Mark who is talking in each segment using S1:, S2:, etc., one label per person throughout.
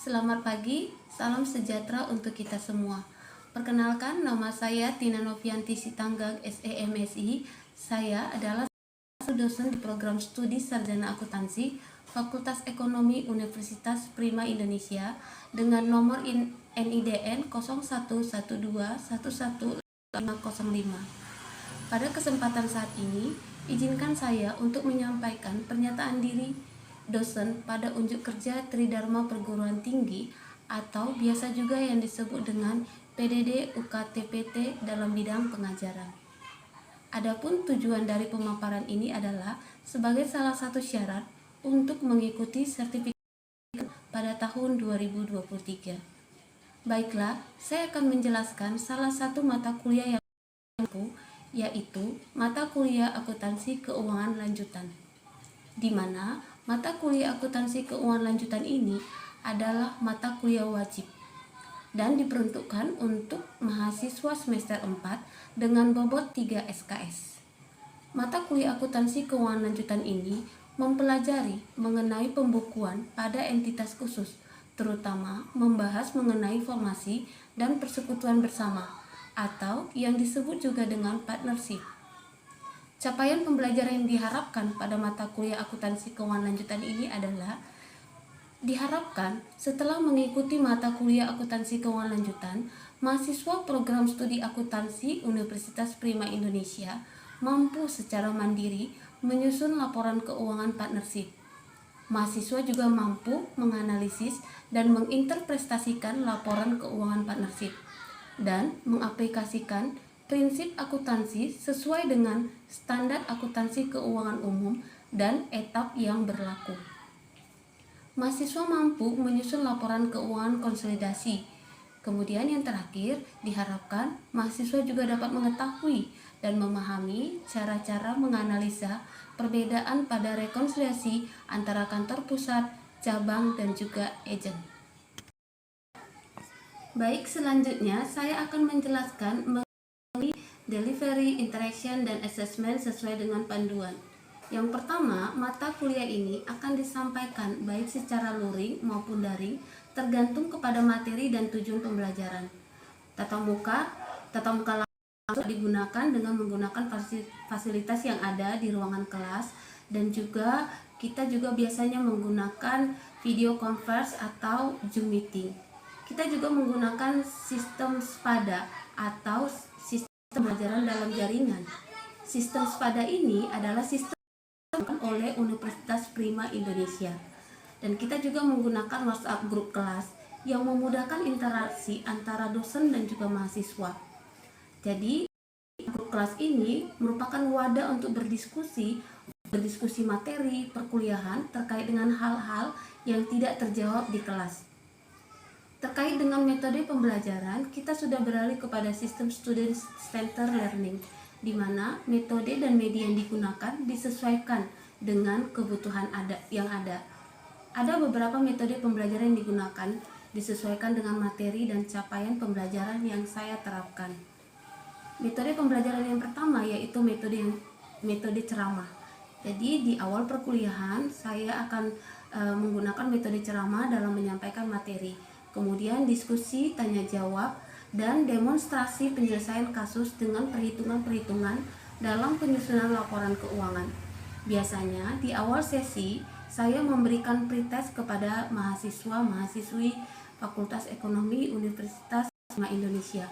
S1: Selamat pagi, salam sejahtera untuk kita semua. Perkenalkan, nama saya Tina Novianti Sitanggang, SEMSI. Saya adalah dosen di program studi Sarjana Akuntansi Fakultas Ekonomi Universitas Prima Indonesia dengan nomor NIDN 0112111505. Pada kesempatan saat ini, izinkan saya untuk menyampaikan pernyataan diri dosen pada unjuk kerja Tridharma Perguruan Tinggi atau biasa juga yang disebut dengan PDD UKTPT dalam bidang pengajaran. Adapun tujuan dari pemaparan ini adalah sebagai salah satu syarat untuk mengikuti sertifikat pada tahun 2023. Baiklah, saya akan menjelaskan salah satu mata kuliah yang yaitu mata kuliah akuntansi keuangan lanjutan, di mana mata kuliah akuntansi keuangan lanjutan ini adalah mata kuliah wajib dan diperuntukkan untuk mahasiswa semester 4 dengan bobot 3 SKS. Mata kuliah akuntansi keuangan lanjutan ini mempelajari mengenai pembukuan pada entitas khusus, terutama membahas mengenai formasi dan persekutuan bersama, atau yang disebut juga dengan partnership. Capaian pembelajaran yang diharapkan pada mata kuliah akuntansi keuangan lanjutan ini adalah diharapkan setelah mengikuti mata kuliah akuntansi keuangan lanjutan, mahasiswa program studi akuntansi Universitas Prima Indonesia mampu secara mandiri menyusun laporan keuangan partnership. Mahasiswa juga mampu menganalisis dan menginterpretasikan laporan keuangan partnership dan mengaplikasikan prinsip akuntansi sesuai dengan standar akuntansi keuangan umum dan etap yang berlaku. Mahasiswa mampu menyusun laporan keuangan konsolidasi. Kemudian yang terakhir, diharapkan mahasiswa juga dapat mengetahui dan memahami cara-cara menganalisa perbedaan pada rekonsiliasi antara kantor pusat, cabang, dan juga agen. Baik, selanjutnya saya akan menjelaskan mengenai delivery, interaction, dan assessment sesuai dengan panduan. Yang pertama, mata kuliah ini akan disampaikan baik secara luring maupun daring, tergantung kepada materi dan tujuan pembelajaran. Tatap muka langsung digunakan dengan menggunakan fasilitas yang ada di ruangan kelas, dan juga kita juga biasanya menggunakan video conference atau Zoom meeting. Kita juga menggunakan sistem SPADA atau sistem pembelajaran dalam jaringan. Sistem SPADA ini adalah sistem oleh Universitas Prima Indonesia, dan kita juga menggunakan WhatsApp grup kelas yang memudahkan interaksi antara dosen dan juga mahasiswa. Jadi grup kelas ini merupakan wadah untuk berdiskusi materi perkuliahan terkait dengan hal-hal yang tidak terjawab di kelas. Terkait dengan metode pembelajaran, kita sudah beralih kepada sistem student center learning, di mana metode dan media yang digunakan disesuaikan dengan kebutuhan yang ada. Ada beberapa metode pembelajaran yang digunakan disesuaikan dengan materi dan capaian pembelajaran yang saya terapkan. Metode pembelajaran yang pertama yaitu metode ceramah. Jadi di awal perkuliahan saya akan menggunakan metode ceramah dalam menyampaikan materi. Kemudian diskusi, tanya jawab, dan demonstrasi penyelesaian kasus dengan perhitungan-perhitungan dalam penyusunan laporan keuangan. Biasanya di awal sesi saya memberikan pretest kepada mahasiswa-mahasiswi Fakultas Ekonomi Universitas Prima Indonesia,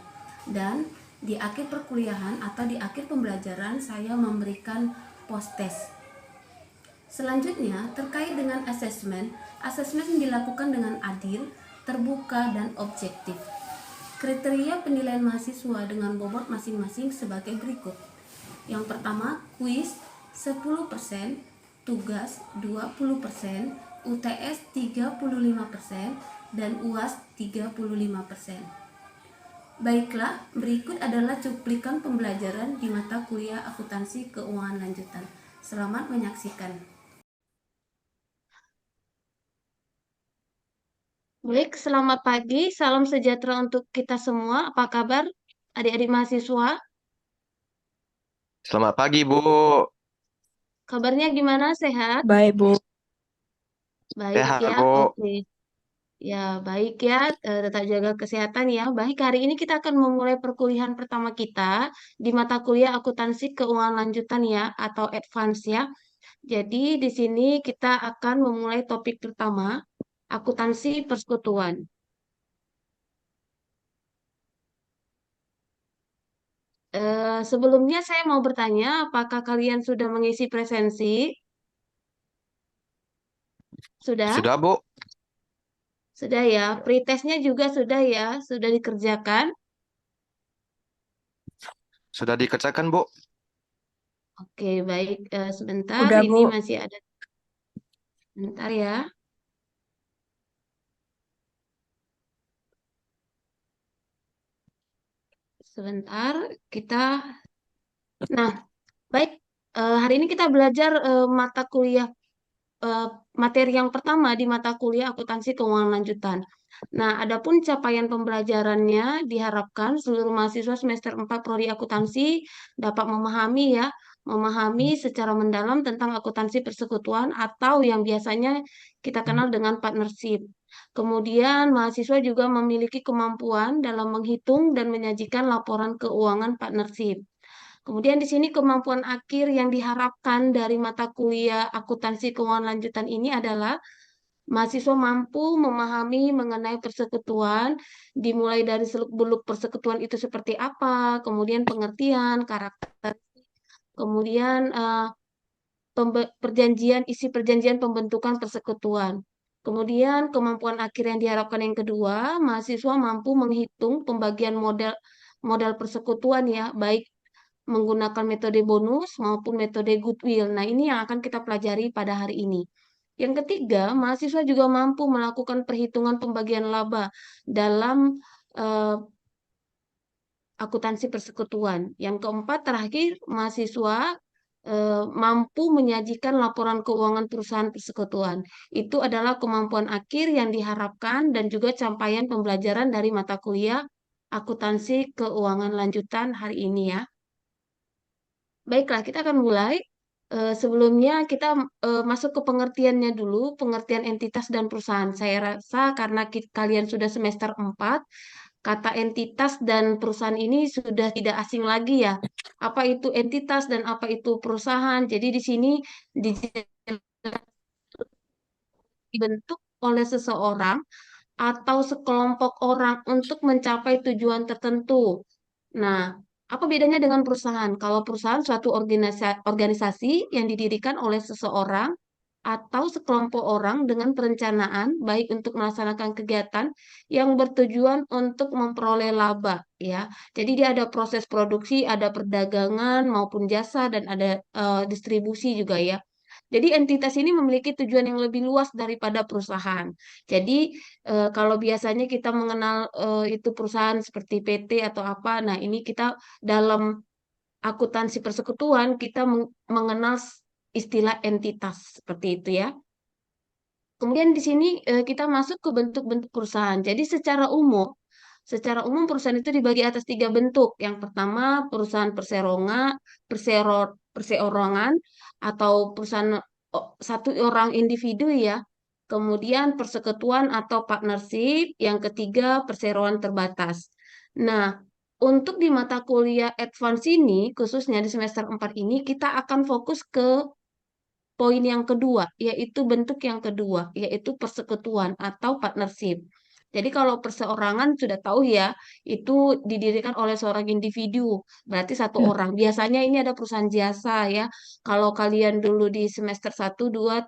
S1: dan di akhir perkuliahan atau di akhir pembelajaran saya memberikan post test. Selanjutnya terkait dengan asesmen dilakukan dengan adil, terbuka, dan objektif. Kriteria penilaian mahasiswa dengan bobot masing-masing sebagai berikut. Yang pertama, kuis 10%, tugas 20%, UTS 35%, dan UAS 35%. Baiklah, berikut adalah cuplikan pembelajaran di mata kuliah akuntansi keuangan lanjutan. Selamat menyaksikan. Baik, selamat pagi, salam sejahtera untuk kita semua. Apa kabar adik-adik mahasiswa?
S2: Selamat pagi, Bu.
S1: Kabarnya gimana, sehat?
S3: Baik, Bu.
S1: Baik
S2: Sehat,
S1: ya,
S2: Bu.
S1: oke. Ya, baik ya, tetap jaga kesehatan ya. Baik, hari ini kita akan memulai perkuliahan pertama kita di mata kuliah akuntansi keuangan lanjutan ya, atau advance ya. Jadi di sini kita akan memulai topik pertama, akuntansi persekutuan. Sebelumnya saya mau bertanya, apakah kalian sudah mengisi presensi? Sudah?
S2: Sudah, Bu.
S1: Sudah ya. Pretestnya juga sudah ya, sudah dikerjakan.
S2: Sudah dikerjakan, Bu.
S1: Oke, baik. Sebentar,
S3: Udah,
S1: ini
S3: Bu.
S1: masih ada. Sebentar ya. Sebentar, kita. Nah, baik. Hari ini kita belajar mata kuliah eh, materi yang pertama di mata kuliah akuntansi keuangan lanjutan. Nah, adapun capaian pembelajarannya diharapkan seluruh mahasiswa semester 4 prodi akuntansi dapat memahami secara mendalam tentang akuntansi persekutuan atau yang biasanya kita kenal dengan partnership. Kemudian, mahasiswa juga memiliki kemampuan dalam menghitung dan menyajikan laporan keuangan partnership. Kemudian di sini kemampuan akhir yang diharapkan dari mata kuliah akuntansi keuangan lanjutan ini adalah mahasiswa mampu memahami mengenai persekutuan, dimulai dari seluk-beluk persekutuan itu seperti apa, kemudian pengertian, karakter, kemudian isi perjanjian pembentukan persekutuan. Kemudian kemampuan akhir yang diharapkan yang kedua, mahasiswa mampu menghitung pembagian modal modal persekutuan ya, baik menggunakan metode bonus maupun metode goodwill. Nah, ini yang akan kita pelajari pada hari ini. Yang ketiga, mahasiswa juga mampu melakukan perhitungan pembagian laba dalam eh, akuntansi persekutuan. Yang keempat, terakhir, mahasiswa mampu menyajikan laporan keuangan perusahaan persekutuan. Itu adalah kemampuan akhir yang diharapkan dan juga capaian pembelajaran dari mata kuliah akuntansi keuangan lanjutan hari ini ya. Baiklah, kita akan mulai. Sebelumnya kita masuk ke pengertiannya dulu, pengertian entitas dan perusahaan. Saya rasa karena kalian sudah semester 4, kata entitas dan perusahaan ini sudah tidak asing lagi ya. Apa itu entitas dan apa itu perusahaan? Jadi di sini dibentuk oleh seseorang atau sekelompok orang untuk mencapai tujuan tertentu. Nah, apa bedanya dengan perusahaan? Kalau perusahaan suatu organisasi yang didirikan oleh seseorang atau sekelompok orang dengan perencanaan baik untuk melaksanakan kegiatan yang bertujuan untuk memperoleh laba ya. Jadi dia ada proses produksi, ada perdagangan maupun jasa dan ada distribusi juga ya. Jadi entitas ini memiliki tujuan yang lebih luas daripada perusahaan. Jadi kalau biasanya kita mengenal itu perusahaan seperti PT atau apa, nah ini kita dalam akuntansi persekutuan kita mengenal istilah entitas seperti itu ya. Kemudian di sini kita masuk ke bentuk-bentuk perusahaan. Jadi secara umum perusahaan itu dibagi atas tiga bentuk. Yang pertama perusahaan perseorangan atau perusahaan satu orang individu ya. Kemudian persekutuan atau partnership. Yang ketiga perseroan terbatas. Nah, untuk di mata kuliah advance ini, khususnya di semester 4 ini, kita akan fokus ke poin yang kedua, yaitu bentuk yang kedua, yaitu persekutuan atau partnership. Jadi kalau perseorangan sudah tahu ya, itu didirikan oleh seorang individu, berarti satu orang. Biasanya ini ada perusahaan jasa ya. Kalau kalian dulu di semester 1, 2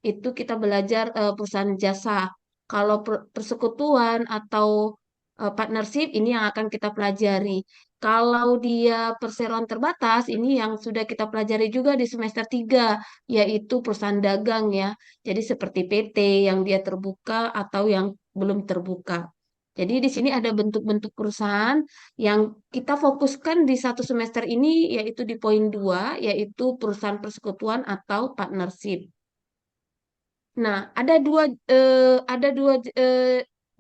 S1: itu kita belajar perusahaan jasa. Kalau persekutuan atau partnership ini yang akan kita pelajari. Kalau dia perseroan terbatas, ini yang sudah kita pelajari juga di semester 3, yaitu perusahaan dagang ya. Jadi seperti PT yang dia terbuka atau yang belum terbuka. Jadi di sini ada bentuk-bentuk perusahaan yang kita fokuskan di satu semester ini, yaitu di poin 2, yaitu perusahaan persekutuan atau partnership. Nah, ada dua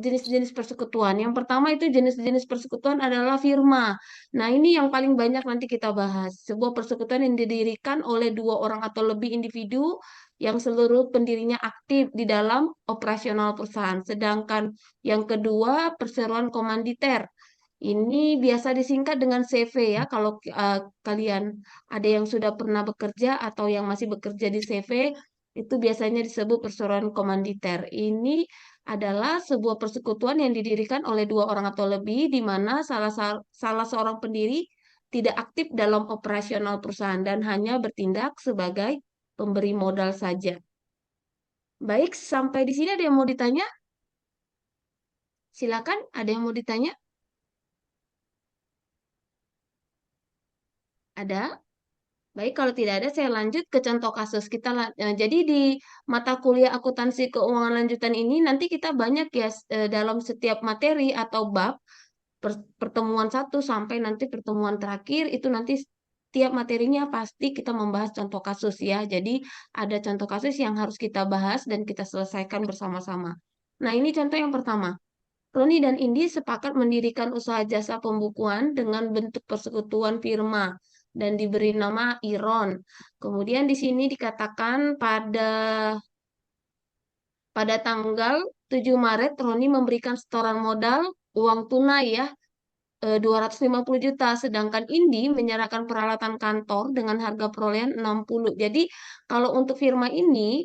S1: jenis-jenis persekutuan. Yang pertama itu jenis-jenis persekutuan adalah firma. Nah, ini yang paling banyak nanti kita bahas. Sebuah persekutuan yang didirikan oleh dua orang atau lebih individu yang seluruh pendirinya aktif di dalam operasional perusahaan. Sedangkan yang kedua, perseroan komanditer. Ini biasa disingkat dengan CV ya. Kalau kalian ada yang sudah pernah bekerja atau yang masih bekerja di CV, itu biasanya disebut perseroan komanditer. Ini adalah sebuah persekutuan yang didirikan oleh dua orang atau lebih, di mana salah seorang pendiri tidak aktif dalam operasional perusahaan dan hanya bertindak sebagai pemberi modal saja. Baik, sampai di sini ada yang mau ditanya? Silakan, ada yang mau ditanya? Ada? Baik, kalau tidak ada, saya lanjut ke contoh kasus. Jadi di mata kuliah akuntansi keuangan lanjutan ini nanti kita banyak ya dalam setiap materi atau bab pertemuan satu sampai nanti pertemuan terakhir itu nanti tiap materinya pasti kita membahas contoh kasus ya. Jadi ada contoh kasus yang harus kita bahas dan kita selesaikan bersama-sama. Nah, ini contoh yang pertama. Roni dan Indi sepakat mendirikan usaha jasa pembukuan dengan bentuk persekutuan firma dan diberi nama Iron. Kemudian di sini dikatakan pada tanggal 7 Maret Roni memberikan setoran modal uang tunai ya 250 juta, sedangkan Indi menyerahkan peralatan kantor dengan harga perolehan 60. Jadi kalau untuk firma ini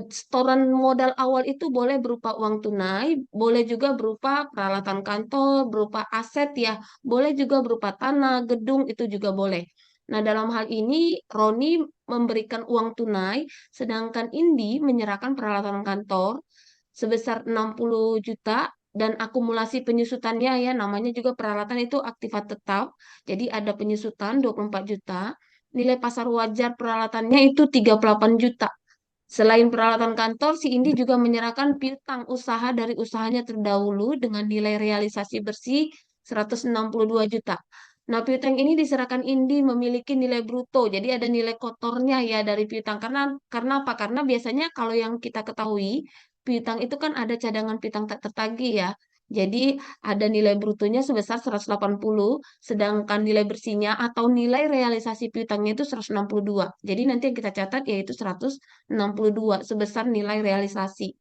S1: setoran modal awal itu boleh berupa uang tunai, boleh juga berupa peralatan kantor, berupa aset ya, boleh juga berupa tanah, gedung itu juga boleh. Nah, dalam hal ini Roni memberikan uang tunai, sedangkan Indi menyerahkan peralatan kantor sebesar 60 juta dan akumulasi penyusutannya ya namanya juga peralatan itu aktifat tetap. Jadi ada penyusutan 24 juta. Nilai pasar wajar peralatannya itu 38 juta. Selain peralatan kantor, si Indi juga menyerahkan piutang usaha dari usahanya terdahulu dengan nilai realisasi bersih 162 juta. Nah, piutang ini diserahkan Indi memiliki nilai bruto. Jadi ada nilai kotornya ya dari piutang. Karena apa? Karena biasanya kalau yang kita ketahui, piutang itu kan ada cadangan piutang tak tertagih ya. Jadi ada nilai brutonya sebesar 180, sedangkan nilai bersihnya atau nilai realisasi piutangnya itu 162. Jadi nanti yang kita catat yaitu 162 sebesar nilai realisasi.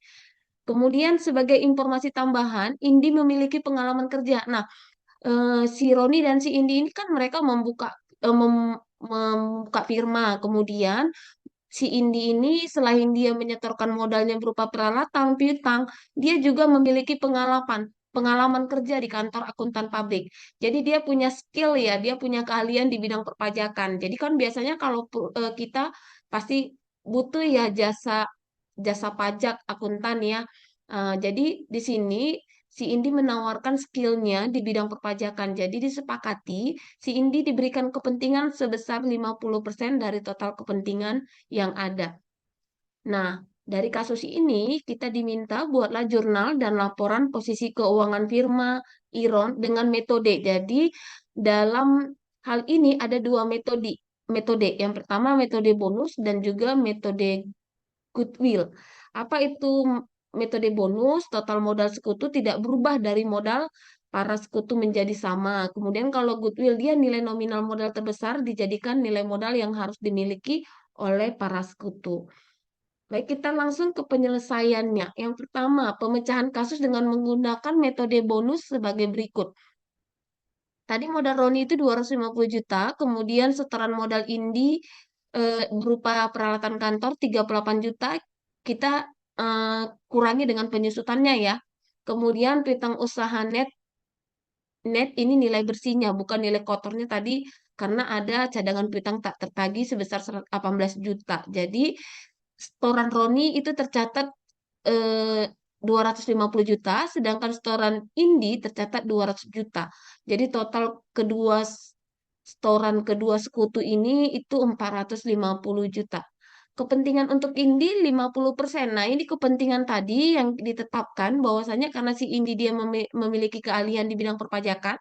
S1: Kemudian sebagai informasi tambahan, Indi memiliki pengalaman kerja. Nah, si Roni dan si Indi ini kan mereka membuka firma. Kemudian si Indi ini selain dia menyetorkan modalnya berupa peralatan, piutang, dia juga memiliki pengalaman kerja di kantor akuntan pabrik. Jadi dia punya skill ya, dia punya keahlian di bidang perpajakan. Jadi kan biasanya kalau kita pasti butuh ya jasa jasa pajak akuntan ya. Jadi di sini si Indi menawarkan skillnya di bidang perpajakan. Jadi disepakati si Indi diberikan kepentingan sebesar 50% dari total kepentingan yang ada. Nah, dari kasus ini kita diminta buatlah jurnal dan laporan posisi keuangan firma Iron dengan metode. Jadi dalam hal ini ada dua metode. Metode yang pertama metode bonus dan juga metode goodwill. Apa itu metode bonus? Total modal sekutu tidak berubah dari modal para sekutu menjadi sama. Kemudian kalau goodwill dia nilai nominal modal terbesar dijadikan nilai modal yang harus dimiliki oleh para sekutu. Baik, kita langsung ke penyelesaiannya. Yang pertama, pemecahan kasus dengan menggunakan metode bonus sebagai berikut. Tadi modal Roni itu 250 juta, kemudian setoran modal Indi berupa peralatan kantor 38 juta, kita kurangi dengan penyusutannya ya. Kemudian piutang usaha net ini nilai bersihnya, bukan nilai kotornya tadi karena ada cadangan piutang tak tertagih sebesar 18 juta. Jadi setoran Roni itu tercatat 250 juta, sedangkan setoran Indi tercatat 200 juta. Jadi total setoran kedua sekutu ini itu 450 juta. Kepentingan untuk Indi 50%. Nah, ini kepentingan tadi yang ditetapkan bahwasanya karena si Indi dia memiliki keahlian di bidang perpajakan,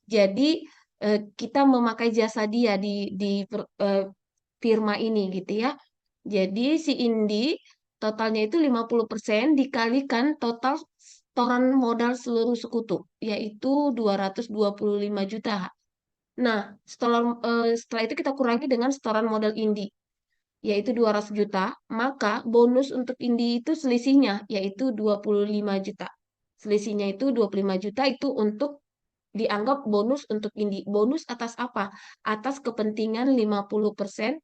S1: jadi kita memakai jasa dia firma ini gitu ya. Jadi si Indi totalnya itu 50% dikalikan total
S3: setoran modal seluruh sekutu, yaitu 225 juta. Nah, setelah itu kita kurangi dengan setoran modal Indi, yaitu 200 juta, maka bonus untuk Indi itu selisihnya, yaitu 25 juta. Selisihnya itu 25 juta itu untuk dianggap bonus untuk Indi. Bonus atas apa? Atas kepentingan 50%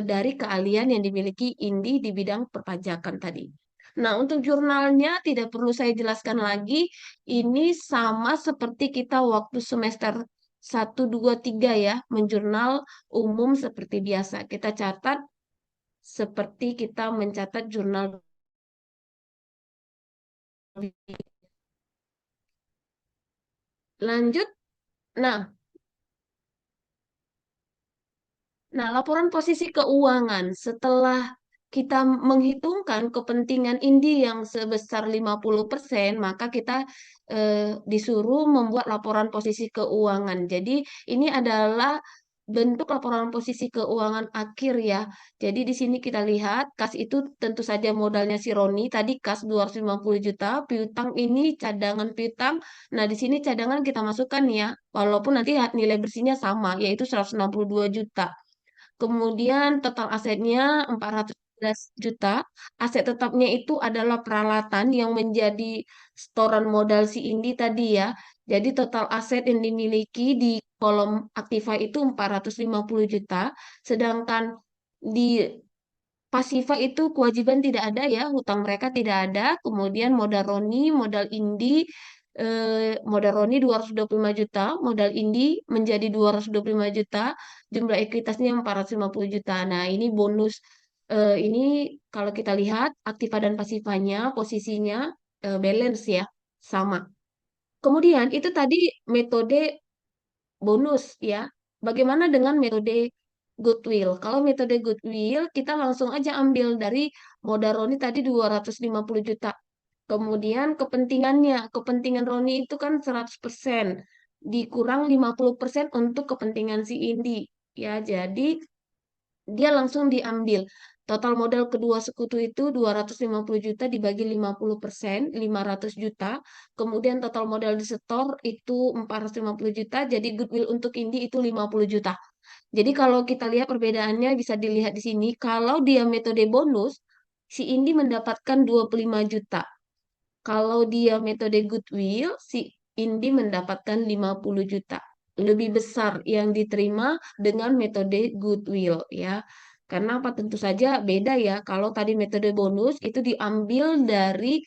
S3: dari keahlian yang dimiliki Indi di bidang perpajakan tadi. Nah, untuk jurnalnya tidak perlu saya jelaskan lagi. Ini sama seperti kita waktu semester 1, 2, 3 ya, menjurnal umum seperti biasa. Kita catat seperti kita mencatat jurnal. Lanjut. Nah, laporan posisi keuangan setelah kita menghitungkan kepentingan Indi yang sebesar 50%, maka kita disuruh membuat laporan posisi keuangan. Jadi ini adalah bentuk laporan posisi keuangan akhir ya. Jadi di sini kita lihat kas itu tentu saja modalnya si Roni tadi kas 250 juta, piutang ini cadangan piutang. Nah, di sini cadangan kita masukkan ya, walaupun nanti nilai bersihnya sama yaitu 162 juta. Kemudian total asetnya 411 juta. Aset tetapnya itu adalah peralatan yang menjadi setoran modal si Indi tadi ya. Jadi total aset yang dimiliki di kolom aktiva itu 450 juta. Sedangkan di pasiva itu kewajiban tidak ada ya, hutang mereka tidak ada. Kemudian modal Roni, modal Indi, modal Roni 225 juta, modal Indi menjadi 225 juta, jumlah ekuitasnya 450 juta. Nah, ini bonus. Ini kalau kita lihat aktiva dan pasifanya, posisinya balance ya, sama. Kemudian itu tadi metode bonus ya. Bagaimana dengan metode goodwill? Kalau metode goodwill, kita langsung aja ambil dari modal Roni tadi 250 juta. Kemudian kepentingan Roni itu kan 100%, dikurang 50% untuk kepentingan si Indi. Ya, jadi dia langsung diambil. Total modal kedua sekutu itu 250 juta dibagi 50%, 500 juta. Kemudian total modal disetor itu 450 juta, jadi goodwill untuk Indi itu 50 juta. Jadi kalau kita lihat perbedaannya bisa dilihat di sini, kalau dia metode bonus, si Indi mendapatkan 25 juta. Kalau dia metode goodwill, si Indi mendapatkan 50 juta. Lebih besar yang diterima dengan metode goodwill ya. Karena apa? Tentu saja beda ya. Kalau tadi metode bonus itu diambil dari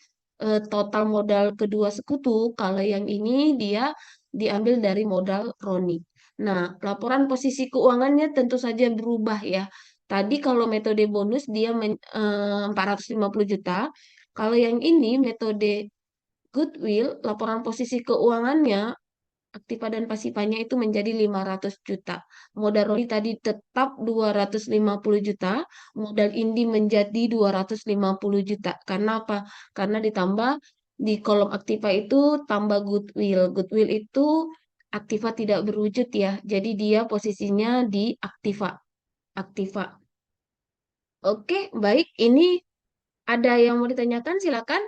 S3: total modal kedua sekutu. Kalau yang ini dia diambil dari modal Roni. Nah, laporan posisi keuangannya tentu saja berubah ya. Tadi kalau metode bonus dia 450 juta. Kalau yang ini metode goodwill, laporan posisi keuangannya, aktiva dan pasifanya itu menjadi 500 juta. Modal Roli tadi tetap 250 juta, modal Indi menjadi 250 juta. Karena apa? Karena ditambah di kolom aktiva itu tambah goodwill. Goodwill itu aktiva tidak berwujud ya. Jadi dia posisinya di aktiva. Aktiva. Oke, baik. Ini ada yang mau ditanyakan? Silakan.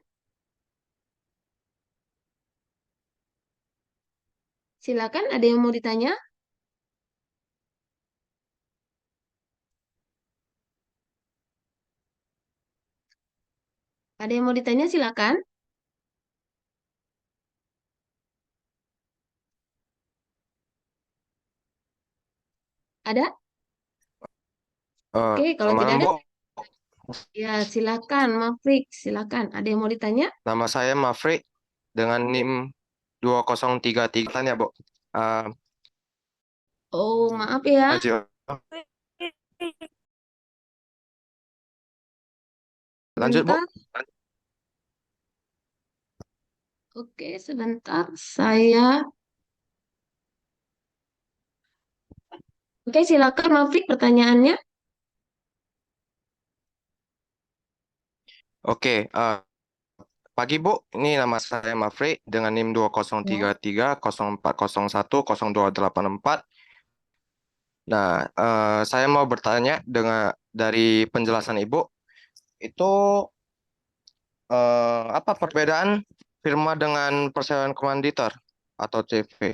S3: Silakan, ada yang mau ditanya? Ada yang mau ditanya? Silakan. Ada? Oke, kalau tidak
S2: Malam,
S3: ada,
S2: Bu.
S3: ya silakan, Mafrik. Silakan. Ada yang mau ditanya?
S2: Nama saya Mafri dengan NIM 2033. Tanya, Bu. Eh,
S3: Oh, maaf ya.
S2: lanjut. Lanjut, Bu.
S3: Sebentar. Oke, sebentar. Oke, silakan, Mafrik, pertanyaannya.
S2: Oke, pagi, Bu. Ini nama saya Mafri dengan NIM
S3: Ya.
S2: 2033 04010284. Nah, saya mau bertanya dari penjelasan Ibu, itu apa perbedaan firma dengan perseroan komanditer atau CV.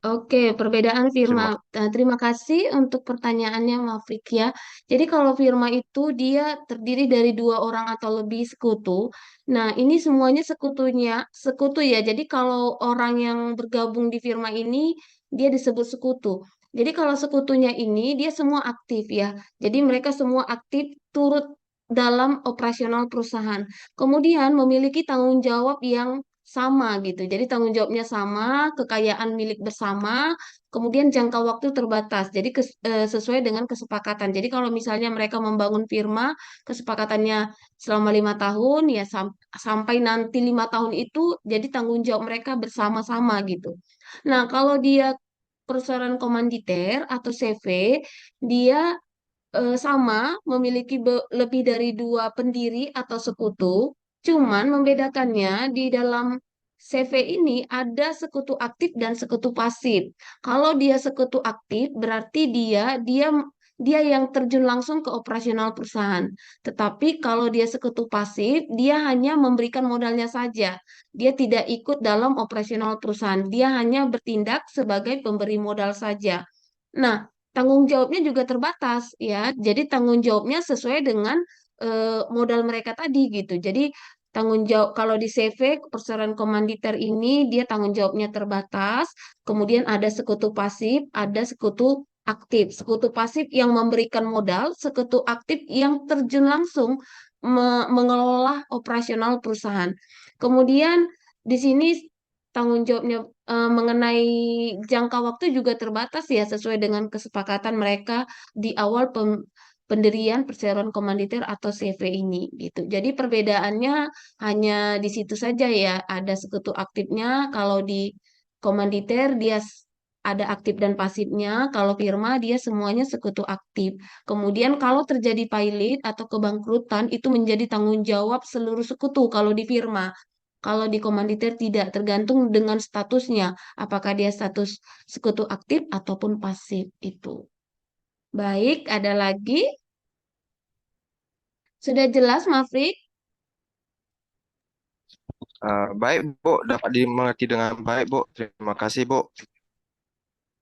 S3: Oke, perbedaan firma.
S2: Terima
S3: Terima kasih untuk pertanyaannya, Mafrik ya. Jadi kalau firma itu dia terdiri dari dua orang atau lebih sekutu. Nah, ini semuanya sekutu ya. Jadi kalau orang yang bergabung di firma ini dia disebut sekutu. Jadi kalau sekutunya ini dia semua aktif ya. Jadi mereka semua aktif turut dalam operasional perusahaan. Kemudian memiliki tanggung jawab yang sama gitu. Jadi tanggung jawabnya sama, kekayaan milik bersama, kemudian jangka waktu terbatas. Jadi sesuai dengan kesepakatan. Jadi kalau misalnya mereka membangun firma, kesepakatannya selama 5 tahun, ya sampai nanti 5 tahun itu jadi tanggung jawab mereka bersama-sama gitu. Nah, kalau dia perusahaan komanditer atau CV, dia sama memiliki lebih dari dua pendiri atau sekutu, cuman membedakannya di dalam CV ini ada sekutu aktif dan sekutu pasif. Kalau dia sekutu aktif berarti dia yang terjun langsung ke operasional perusahaan. Tetapi kalau dia sekutu pasif, dia hanya memberikan modalnya saja. Dia tidak ikut dalam operasional perusahaan. Dia hanya bertindak sebagai pemberi modal saja. Nah, tanggung jawabnya juga terbatas ya. Jadi tanggung jawabnya sesuai dengan modal mereka tadi gitu. Jadi tanggung jawab kalau di CV perseroan komanditer ini dia tanggung jawabnya terbatas. Kemudian ada sekutu pasif, ada sekutu aktif. Sekutu pasif yang memberikan modal, sekutu aktif yang terjun langsung mengelola operasional perusahaan. Kemudian di sini tanggung jawabnya mengenai jangka waktu juga terbatas ya sesuai dengan kesepakatan mereka di awal pendirian perseroan komanditer atau CV ini gitu. Jadi perbedaannya hanya di situ saja ya. Ada sekutu aktifnya kalau di komanditer dia ada aktif dan pasifnya. Kalau firma dia semuanya sekutu aktif. Kemudian kalau terjadi pilot atau kebangkrutan itu menjadi tanggung jawab seluruh sekutu kalau di firma. Kalau di komanditer tidak, tergantung dengan statusnya. Apakah dia status sekutu aktif ataupun pasif itu. Baik, ada lagi? Sudah jelas, Mafrik?
S2: Baik, Bu, dapat dimengerti dengan baik, Bu. Terima kasih, Bu.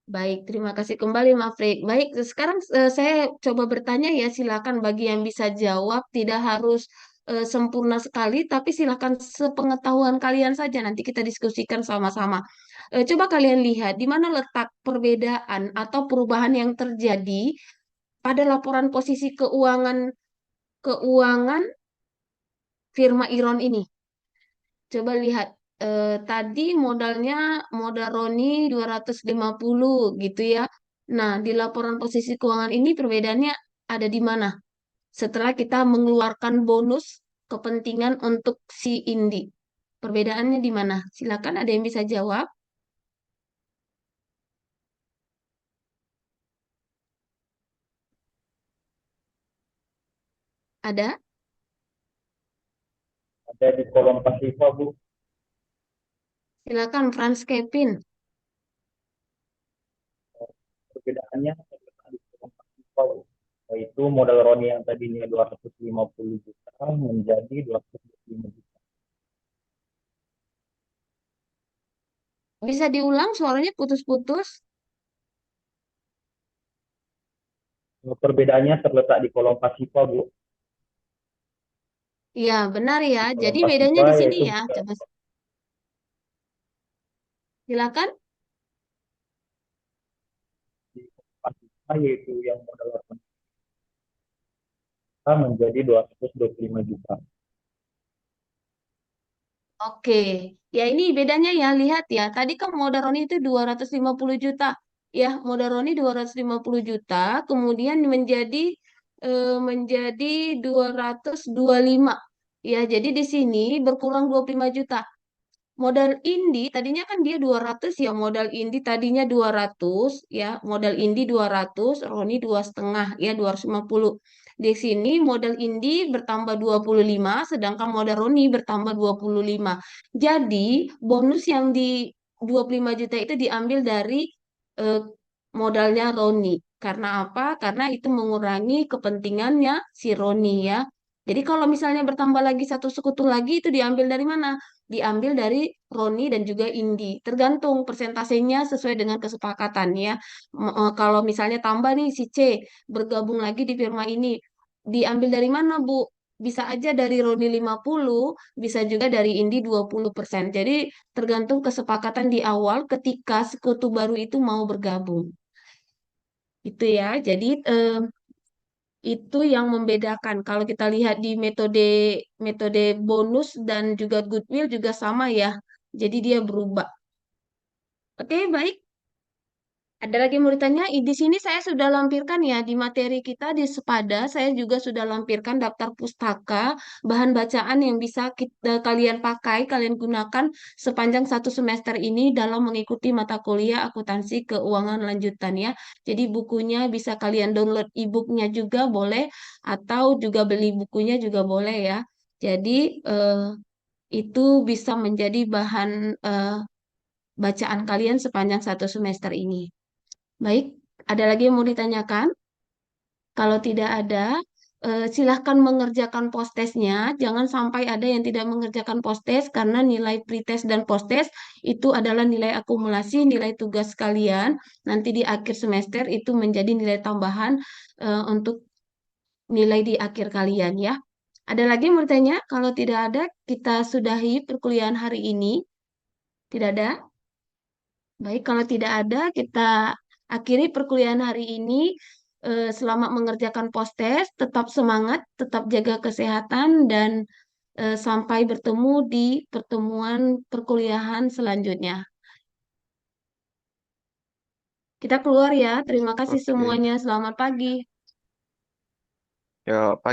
S3: Baik, terima kasih kembali, Mafrik. Baik, sekarang saya coba bertanya ya, silakan bagi yang bisa jawab, tidak harus sempurna sekali, tapi silakan sepengetahuan kalian saja. Nanti kita diskusikan sama-sama. Coba kalian lihat di mana letak perbedaan atau perubahan yang terjadi pada laporan posisi keuangan firma Iron ini. Coba lihat tadi modal Roni 250 gitu ya. Nah, di laporan posisi keuangan ini perbedaannya ada di mana? Setelah kita mengeluarkan bonus kepentingan untuk si Indi. Perbedaannya di mana? Silakan ada yang bisa jawab? Ada?
S4: Ada di kolom pasifa, Bu.
S3: Silakan Franz Kevin.
S4: Perbedaannya terletak di kolom pasifa, Bu. Yaitu modal Roni yang tadinya 250 juta menjadi 225 juta.
S3: Bisa diulang suaranya putus-putus?
S4: Perbedaannya terletak di kolom pasifa, Bu.
S3: Iya, benar ya.
S4: Di kolom
S3: Jadi bedanya
S4: pasifa
S3: di sini
S4: yaitu
S3: ya. Coba silakan.
S4: di kolom pasifa yaitu yang modal Roni menjadi 225 juta.
S3: Oke, ya ini bedanya ya, lihat ya. Tadi kan modal Roni itu 250 juta. Ya, modal Roni 250 juta, kemudian menjadi 225. Ya, jadi di sini berkurang 25 juta. Modal Indi tadinya kan dia 200 ya, modal Indi tadinya 200 ya, modal Indi 200, Roni 2,5 ya, 250. Di sini modal Indi bertambah 25, sedangkan modal Roni bertambah 25. Jadi bonus yang di 25 juta itu diambil dari eh, modalnya Roni. Karena apa? Karena itu mengurangi kepentingannya si Roni ya. Jadi kalau misalnya bertambah lagi satu sekutu lagi itu diambil dari mana? Diambil dari Roni dan juga Indi. Tergantung persentasenya sesuai dengan kesepakatan ya. Kalau misalnya tambah nih si C bergabung lagi di firma ini, diambil dari mana, Bu? Bisa aja dari Roni 50, bisa juga dari Indi 20%. Jadi tergantung kesepakatan di awal ketika sekutu baru itu mau bergabung. Itu ya. Jadi itu yang membedakan. Kalau kita lihat di metode metode bonus dan juga goodwill juga sama ya. Jadi dia berubah. Oke, baik. Ada lagi yang mau ditanya? Di sini saya sudah lampirkan ya di materi kita di Sepada. Saya juga sudah lampirkan daftar pustaka, bahan bacaan yang bisa kalian pakai, kalian gunakan sepanjang satu semester ini dalam mengikuti mata kuliah akuntansi keuangan lanjutan ya. Jadi bukunya bisa kalian download e-booknya juga boleh, atau juga beli bukunya juga boleh ya. Jadi itu bisa menjadi bahan bacaan kalian sepanjang satu semester ini. Baik, ada lagi yang mau ditanyakan? Kalau tidak ada, silahkan mengerjakan posttesnya. Jangan sampai ada yang tidak mengerjakan posttest karena nilai pretest dan posttest itu adalah nilai akumulasi, nilai tugas kalian. Nanti di akhir semester itu menjadi nilai tambahan untuk nilai di akhir kalian ya. Ada lagi yang mau ditanya? Kalau tidak ada, kita sudahi perkuliahan hari ini. Tidak ada? Baik, kalau tidak ada, kita akhiri perkuliahan hari ini. Selamat mengerjakan posttest, tetap semangat, tetap jaga kesehatan, dan sampai bertemu di pertemuan perkuliahan selanjutnya. Kita keluar ya. Terima kasih
S2: Oke.
S3: semuanya. Selamat pagi.
S2: Ya,